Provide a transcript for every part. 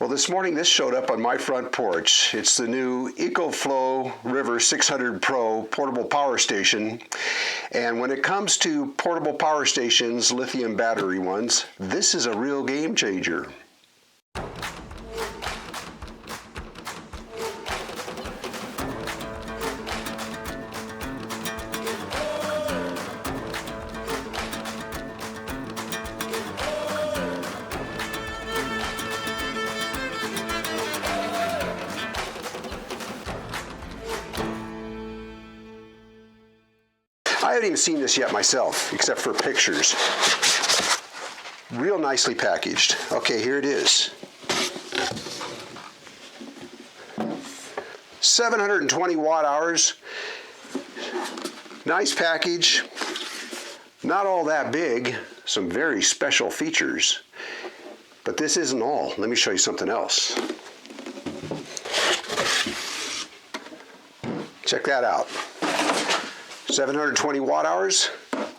Well, this morning this showed up on my front porch. It's the new EcoFlow RIVER 600 Pro portable power station. And when it comes to portable power stations, lithium battery ones, this is a real game changer. I haven't even seen this yet myself, except for pictures. Real nicely packaged. Okay, here it is. 720 watt hours. Nice package. Not all that big. Some very special features. But this isn't all. Let me show you something else. Check that out. 720 watt hours,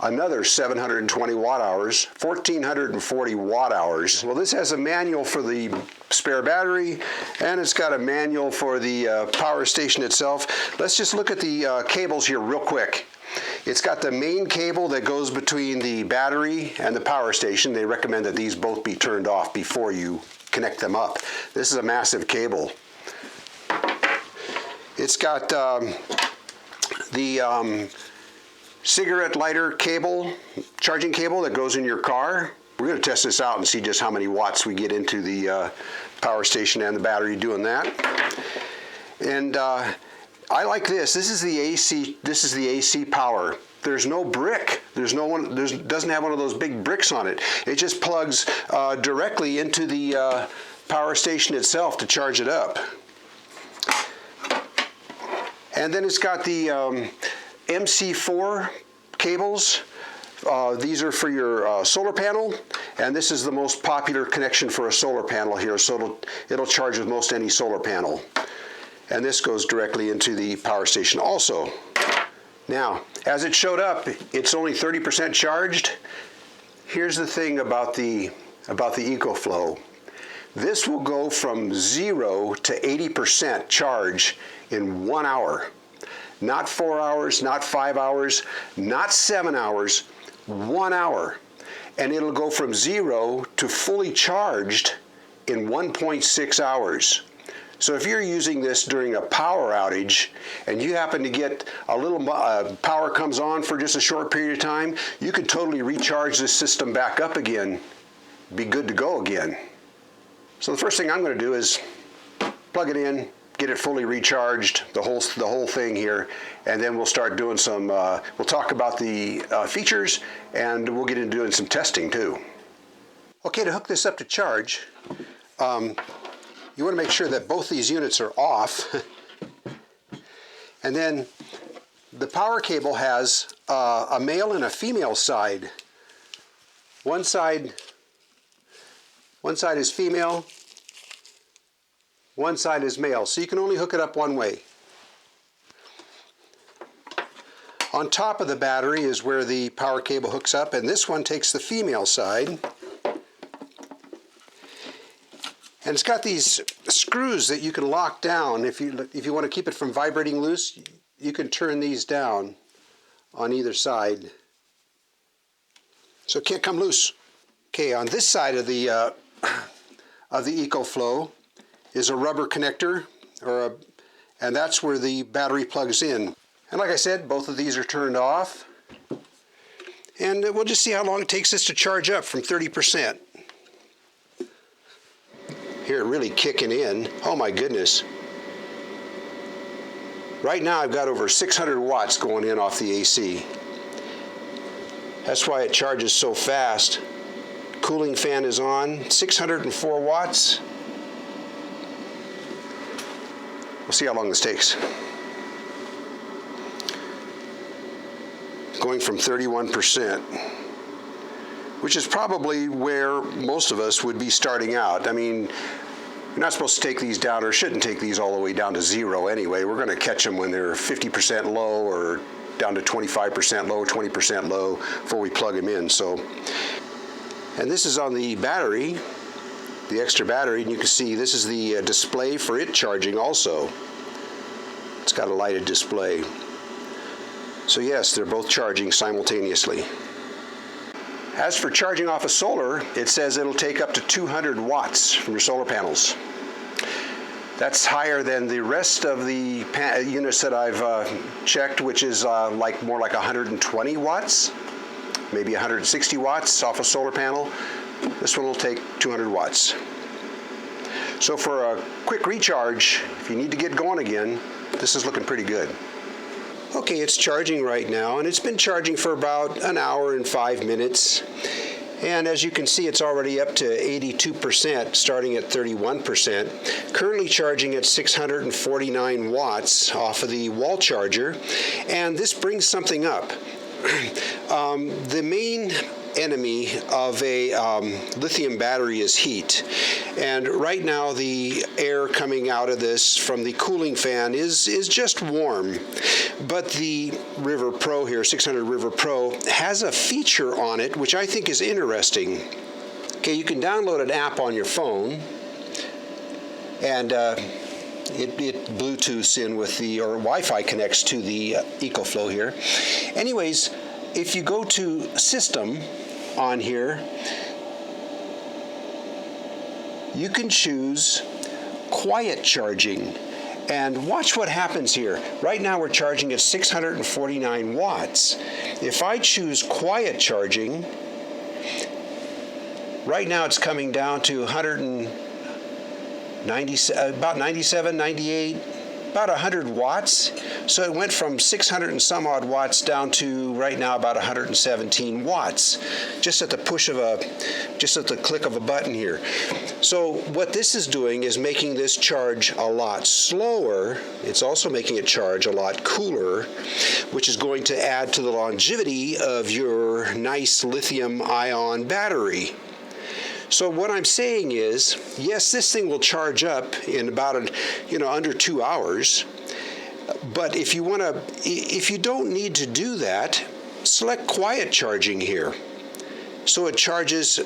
another 720 watt hours, 1440 watt hours. Well, this has a manual for the spare battery, and it's got a manual for the power station itself. Let's just look at the cables here real quick. It's got the main cable that goes between the battery and the power station. They recommend that these both be turned off before you connect them up. This is a massive cable. It's got the cigarette lighter cable, charging cable that goes in your car. We're going to test this out and see just how many watts we get into the power station and the battery doing that. And I like this. This is the AC. This is the AC power. There's no brick. Doesn't have one of those big bricks on it. It just plugs directly into the power station itself to charge it up. And then it's got the MC4 cables. These are for your solar panel, and this is the most popular connection for a solar panel here, so it'll charge with most any solar panel. And this goes directly into the power station also. Now, as it showed up, it's only 30% charged. Here's the thing about the EcoFlow. This will go from 0 to 80% charge in 1 hour. Not 4 hours, not 5 hours, not 7 hours, 1 hour. And it'll go from 0 to fully charged in 1.6 hours. So if you're using this during a power outage and you happen to get a little power comes on for just a short period of time, you could totally recharge this system back up again, be good to go again. So the first thing I'm going to do is plug it in, get it fully recharged, the whole thing here, and then we'll start doing some, we'll talk about the features, and we'll get into doing some testing too. Okay, to hook this up to charge, you want to make sure that both these units are off. And then the power cable has a male and a female side. One side is female, one side is male, so you can only hook it up one way. On top of the battery is where the power cable hooks up, and this one takes the female side. And it's got these screws that you can lock down. If you want to keep it from vibrating loose, you can turn these down on either side, so it can't come loose. Okay, on this side of the EcoFlow is a rubber connector, and that's where the battery plugs in. And like I said, both of these are turned off. And we'll just see how long it takes this to charge up from 30%. Here, really kicking in. Oh my goodness. Right now I've got over 600 watts going in off the AC. That's why it charges so fast. Cooling fan is on, 604 watts. We'll see how long this takes. Going from 31%, which is probably where most of us would be starting out. I mean, you're not supposed to take these down, or shouldn't take these all the way down to 0 anyway. We're going to catch them when they're 50% low or down to 25% low, 20% low before we plug them in. So, and this is on the battery. the extra battery, and you can see this is the display for it charging also. It's got a lighted display. So yes, they're both charging simultaneously. As for charging off of solar, it says it'll take up to 200 watts from your solar panels. That's higher than the rest of the units that I've checked, which is more like 120 watts, maybe 160 watts off a solar panel. This one will take 200 watts. So for a quick recharge, if you need to get going again, this is looking pretty good. Okay, it's charging right now, and it's been charging for about an hour and 5 minutes. And as you can see, it's already up to 82%, starting at 31%. Currently charging at 649 watts off of the wall charger. And this brings something up. The main enemy of a lithium battery is heat. And right now the air coming out of this from the cooling fan is just warm. But the River Pro here, 600 River Pro, has a feature on it which I think is interesting. Okay, you can download an app on your phone, and it Bluetooths in with the, or Wi-Fi connects to the EcoFlow here. Anyways, if you go to System on here, you can choose quiet charging. And watch what happens here. Right now we're charging at 649 watts. If I choose quiet charging, right now it's coming down to about 97, 98, about 100 watts. So it went from 600 and some odd watts down to right now about 117 watts, just at the click of a button here. So what this is doing is making this charge a lot slower. It's also making it charge a lot cooler, which is going to add to the longevity of your nice lithium-ion battery. So what I'm saying is, yes, this thing will charge up in about under 2 hours. But if you don't need to do that, select quiet charging here. So it charges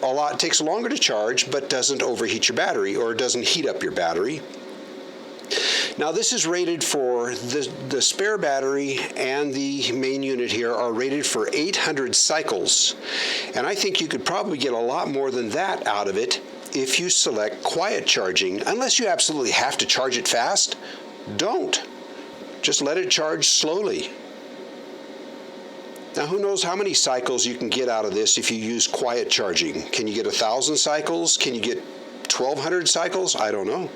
a lot, takes longer to charge, but doesn't overheat your battery, or doesn't heat up your battery. Now this is rated for, the spare battery and the main unit here are rated for 800 cycles. And I think you could probably get a lot more than that out of it if you select quiet charging. Unless you absolutely have to charge it fast, don't. Just let it charge slowly. Now who knows how many cycles you can get out of this if you use quiet charging. Can you get 1,000 cycles? Can you get 1,200 cycles? I don't know.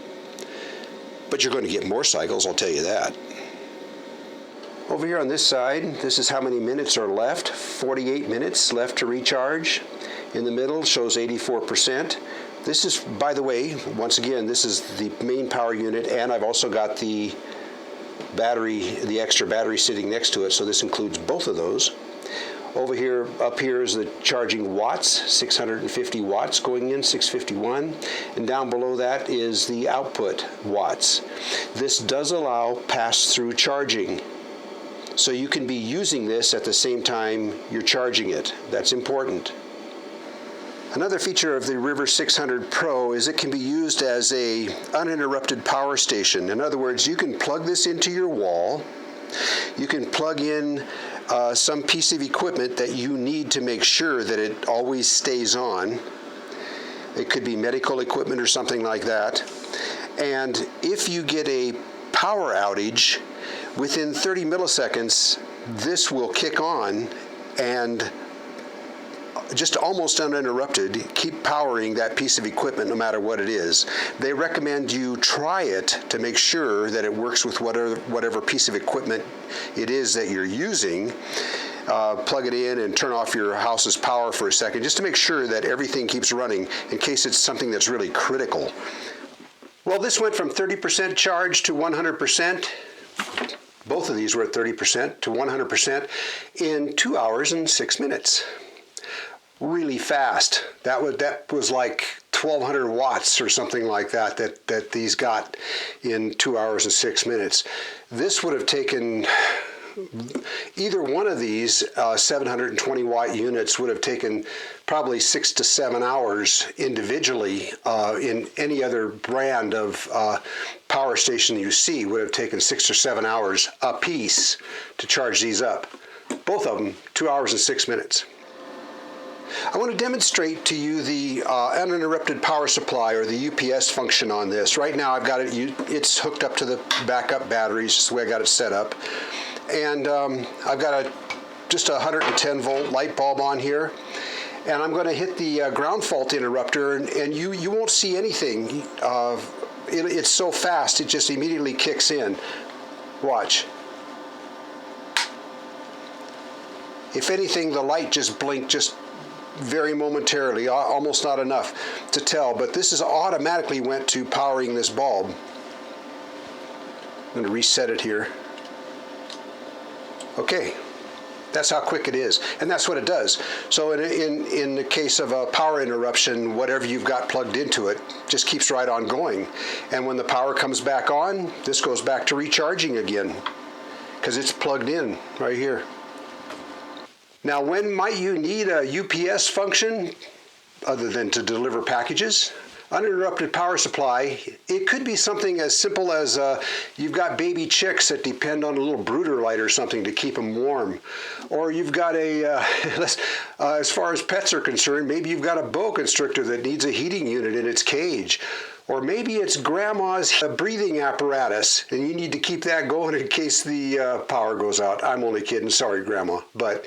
But you're going to get more cycles, I'll tell you that. Over here on this side, this is how many minutes are left. 48 minutes left to recharge. In the middle shows 84%. This is, by the way, once again, this is the main power unit, and I've also got the battery, the extra battery sitting next to it, so this includes both of those. Over here, up here is the charging watts, 650 watts going in, 651, and down below that is the output watts. This does allow pass-through charging, so you can be using this at the same time you're charging it. That's important. Another feature of the River 600 Pro is it can be used as a uninterrupted power station. In other words, you can plug this into your wall. You can plug in some piece of equipment that you need to make sure that it always stays on. It could be medical equipment or something like that. And if you get a power outage, within 30 milliseconds, this will kick on and just almost uninterrupted, keep powering that piece of equipment no matter what it is. They recommend you try it to make sure that it works with whatever piece of equipment it is that you're using. Plug it in and turn off your house's power for a second, just to make sure that everything keeps running in case it's something that's really critical. Well, this went from 30% charge to 100%. Both of these were at 30% to 100% in 2 hours and 6 minutes. Really fast. That was like 1,200 watts or something like that these got in 2 hours and 6 minutes. This would have taken, Either one of these 720 watt units would have taken probably 6 to 7 hours individually. In any other brand of power station you see would have taken 6 or 7 hours a piece to charge these up. Both of them 2 hours and 6 minutes. I want to demonstrate to you the uninterrupted power supply, or the UPS function on this. Right now I've got it, it's hooked up to the backup batteries, just the way I got it set up. And I've got just a 110 volt light bulb on here. And I'm going to hit the ground fault interrupter, and you won't see anything. It's so fast, it just immediately kicks in. Watch. If anything, the light just blinked just very momentarily, almost not enough to tell, but this is automatically went to powering this bulb. I'm going to reset it here. Okay, that's how quick it is, and that's what it does. So in the case of a power interruption, whatever you've got plugged into it just keeps right on going, and when the power comes back on, this goes back to recharging again because it's plugged in right here. Now, when might you need a UPS function other than to deliver packages? Uninterrupted power supply, it could be something as simple as you've got baby chicks that depend on a little brooder light or something to keep them warm. Or you've got as far as pets are concerned, maybe you've got a boa constrictor that needs a heating unit in its cage. Or maybe it's grandma's breathing apparatus, and you need to keep that going in case the power goes out. I'm only kidding, sorry grandma. But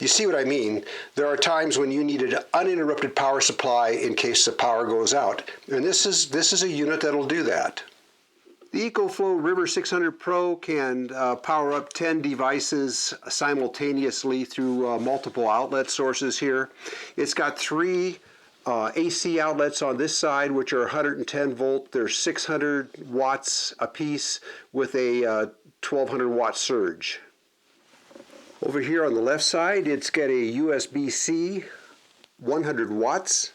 you see what I mean. There are times when you need an uninterrupted power supply in case the power goes out. And this is a unit that'll do that. The EcoFlow RIVER 600 Pro can power up 10 devices simultaneously through multiple outlet sources here. It's got 3 AC outlets on this side, which are 110 volt. They're 600 watts a piece with a 1200 watt surge. Over here on the left side, it's got a USB-C 100 watts.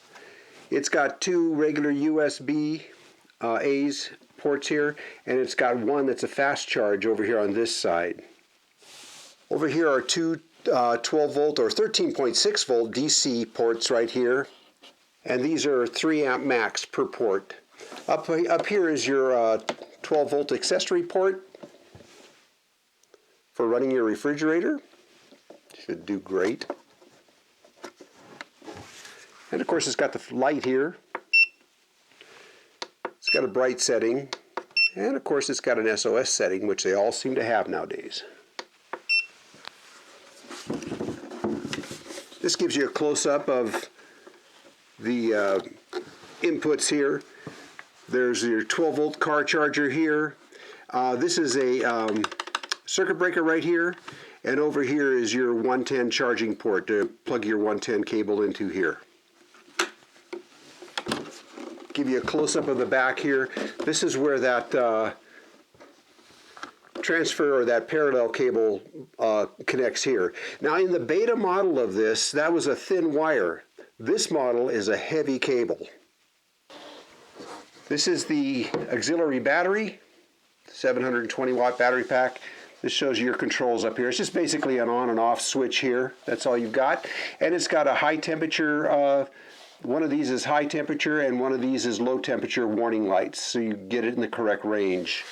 It's got 2 regular USB A's ports here, and it's got one that's a fast charge over here on this side. Over here are 2 12 volt or 13.6 volt DC ports right here. And these are 3 amp max per port. Up here is your 12 volt accessory port for running your refrigerator. Should do great. And of course it's got the light here. It's got a bright setting. And of course it's got an SOS setting, which they all seem to have nowadays. This gives you a close-up of the inputs here. There's your 12 volt car charger here. This is a circuit breaker right here, and over here is your 110 charging port to plug your 110 cable into here. Give you a close-up of the back here. This is where that transfer or that parallel cable connects here. Now in the beta model of this, that was a thin wire. This model is a heavy cable. This is the auxiliary battery, 720 watt battery pack. This shows you your controls up here. It's just basically an on and off switch here. That's all you've got. And it's got a high temperature, one of these is high temperature and one of these is low temperature warning lights, so you get it in the correct range.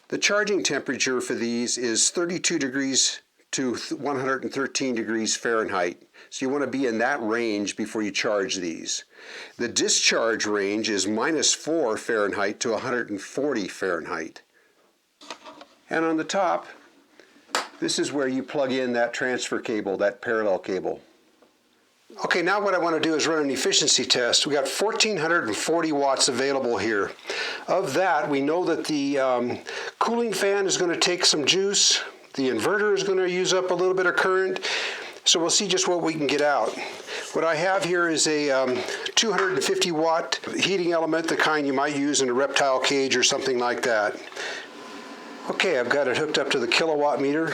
The charging temperature for these is 32 degrees to 113 degrees Fahrenheit. So you want to be in that range before you charge these. The discharge range is -4 Fahrenheit to 140 Fahrenheit. And on the top, this is where you plug in that transfer cable, that parallel cable. Okay, now what I want to do is run an efficiency test. We got 1440 watts available here. Of that, we know that the cooling fan is going to take some juice. The inverter is going to use up a little bit of current, so we'll see just what we can get out. What I have here is a 250 watt heating element, the kind you might use in a reptile cage or something like that. Okay, I've got it hooked up to the kilowatt meter,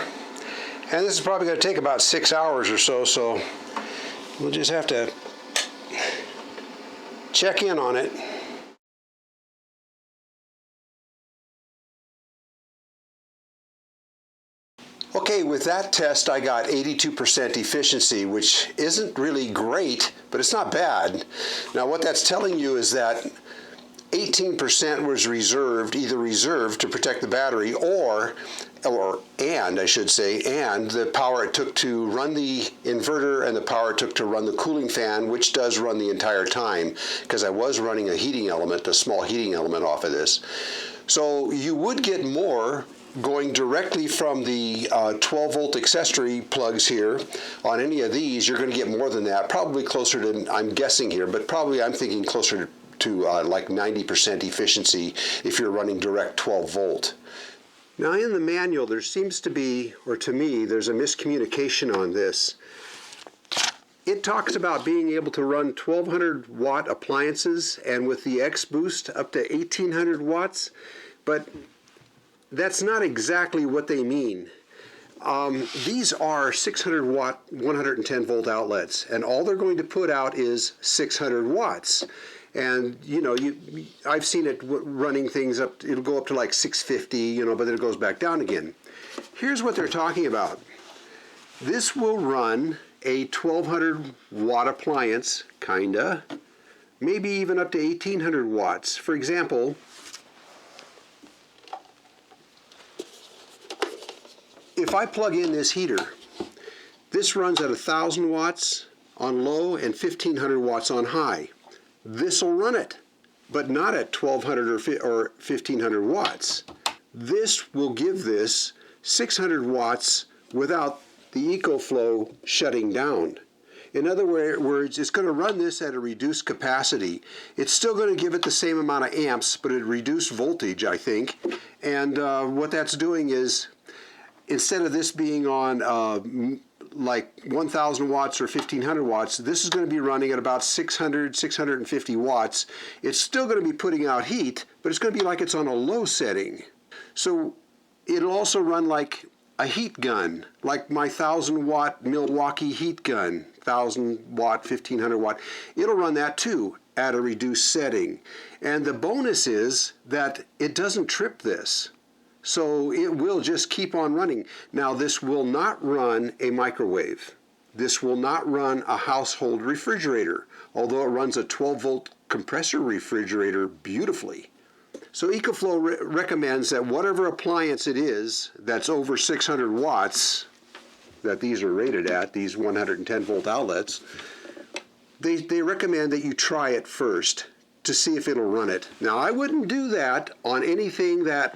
and this is probably going to take about 6 hours or so, so we'll just have to check in on it. Okay, with that test I got 82% efficiency, which isn't really great, but it's not bad. Now what that's telling you is that 18% was either reserved to protect the battery and the power it took to run the inverter and the power it took to run the cooling fan, which does run the entire time, because I was running a small heating element off of this. So you would get more going directly from the 12 volt accessory plugs here. On any of these, you're going to get more than that, probably closer to, I'm guessing here, but probably I'm thinking closer to like 90% efficiency if you're running direct 12 volt. Now in the manual there seems to be, or to me, there's a miscommunication on this. It talks about being able to run 1200 watt appliances and with the X boost up to 1800 watts, but that's not exactly what they mean. These are 600 watt 110 volt outlets, and all they're going to put out is 600 watts. And you know, I've seen it running things up, it'll go up to like 650, you know, but then it goes back down again. Here's what they're talking about. This will run a 1200 watt appliance, kinda, maybe even up to 1800 watts. For example, if I plug in this heater, this runs at 1000 watts on low and 1500 watts on high. This will run it, but not at 1200 or 1500 watts. This will give this 600 watts without the EcoFlow shutting down. In other words, it's going to run this at a reduced capacity. It's still going to give it the same amount of amps, but at reduced voltage, I think. And what that's doing is, instead of this being on like 1000 watts or 1500 watts, this is going to be running at about 600, 650 watts. It's still going to be putting out heat, but it's going to be like it's on a low setting. So it'll also run like a heat gun, like my 1000 watt Milwaukee heat gun, 1000 watt, 1500 watt. It'll run that too at a reduced setting. And the bonus is that it doesn't trip this. So it will just keep on running. Now this will not run a microwave. This will not run a household refrigerator, although it runs a 12 volt compressor refrigerator beautifully. So EcoFlow recommends that whatever appliance it is that's over 600 watts, that these are rated at, these 110 volt outlets, they recommend that you try it first to see if it'll run it. Now I wouldn't do that on anything that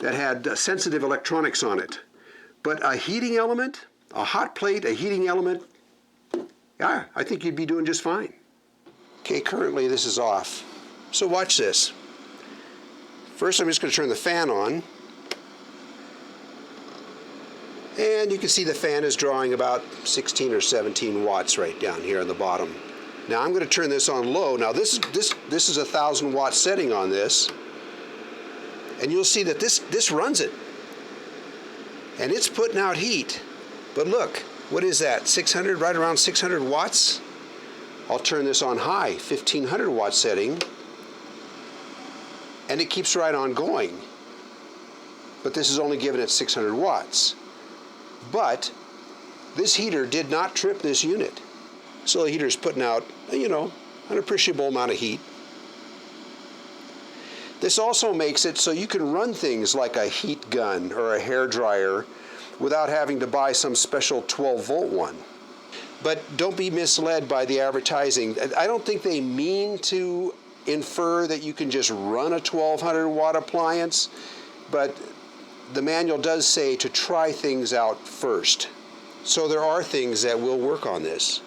had sensitive electronics on it. But a heating element, a hot plate, a heating element, yeah, I think you'd be doing just fine. Okay, currently this is off. So watch this. First I'm just going to turn the fan on. And you can see the fan is drawing about 16 or 17 watts right down here on the bottom. Now I'm going to turn this on low. Now this is a 1000 watt setting on this. And you'll see that this runs it. And it's putting out heat. But look, what is that? 600, right around 600 watts? I'll turn this on high, 1500 watt setting. And it keeps right on going. But this is only given at 600 watts. But this heater did not trip this unit. So the heater's putting out, you know, an appreciable amount of heat. This also makes it so you can run things like a heat gun or a hair dryer without having to buy some special 12 volt one. But don't be misled by the advertising. I don't think they mean to infer that you can just run a 1200 watt appliance, but the manual does say to try things out first. So there are things that will work on this.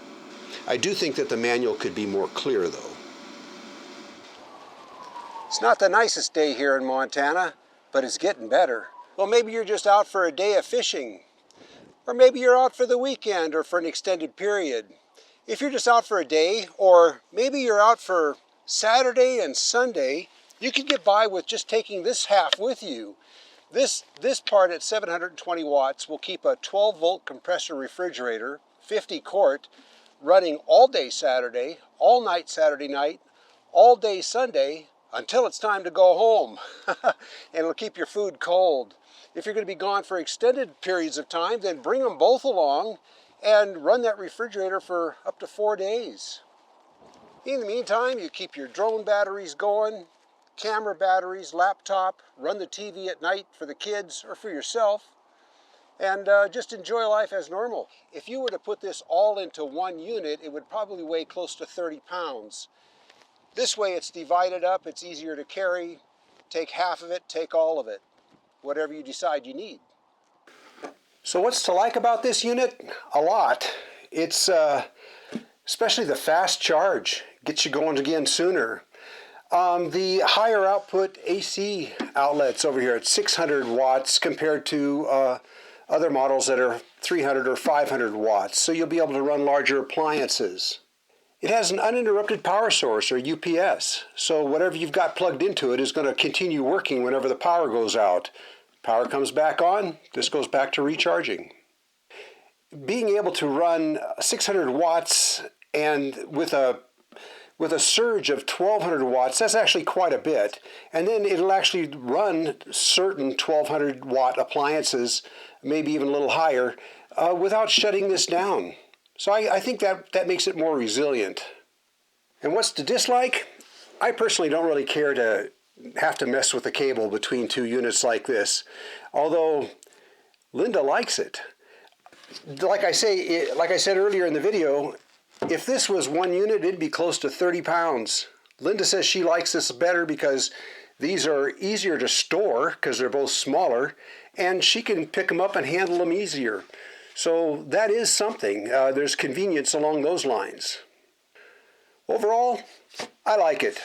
I do think that the manual could be more clear though. It's not the nicest day here in Montana, but it's getting better. Well, maybe you're just out for a day of fishing, or maybe you're out for the weekend or for an extended period. If you're just out for a day, or maybe you're out for Saturday and Sunday, you could get by with just taking this half with you. This part at 720 watts will keep a 12 volt compressor refrigerator, 50 quart, running all day Saturday, all night Saturday night, all day Sunday, until it's time to go home. And it'll keep your food cold. If you're going to be gone for extended periods of time, then bring them both along and run that refrigerator for up to 4 days. In the meantime, you keep your drone batteries going, camera batteries, laptop, run the TV at night for the kids or for yourself, and just enjoy life as normal. If you were to put this all into one unit, it would probably weigh close to 30 pounds. This way it's divided up, it's easier to carry. Take half of it, take all of it, whatever you decide you need. So what's to like about this unit? A lot. It's especially the fast charge, gets you going again sooner. The higher output AC outlets over here at 600 watts compared to other models that are 300 or 500 watts, so you'll be able to run larger appliances. It has an uninterrupted power source, or UPS, so whatever you've got plugged into it is going to continue working whenever the power goes out. Power comes back on, this goes back to recharging. Being able to run 600 watts and with a surge of 1200 watts, that's actually quite a bit. And then it'll actually run certain 1200 watt appliances, maybe even a little higher, without shutting this down. So I think that makes it more resilient. And what's to dislike? I personally don't really care to have to mess with the cable between two units like this, although Linda likes it. Like I said earlier in the video, if this was one unit, it'd be close to 30 pounds. Linda says she likes this better because these are easier to store because they're both smaller, and she can pick them up and handle them easier. So that is something. There's convenience along those lines. Overall, I like it,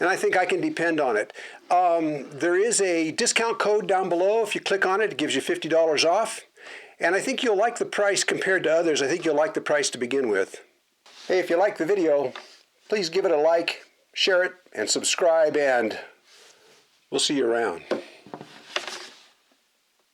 and I think I can depend on it. There is a discount code down below. If you click on it, it gives you $50 off. And I think you'll like the price compared to others. I think you'll like the price to begin with. Hey, if you like the video, please give it a like, share it, and subscribe, and we'll see you around.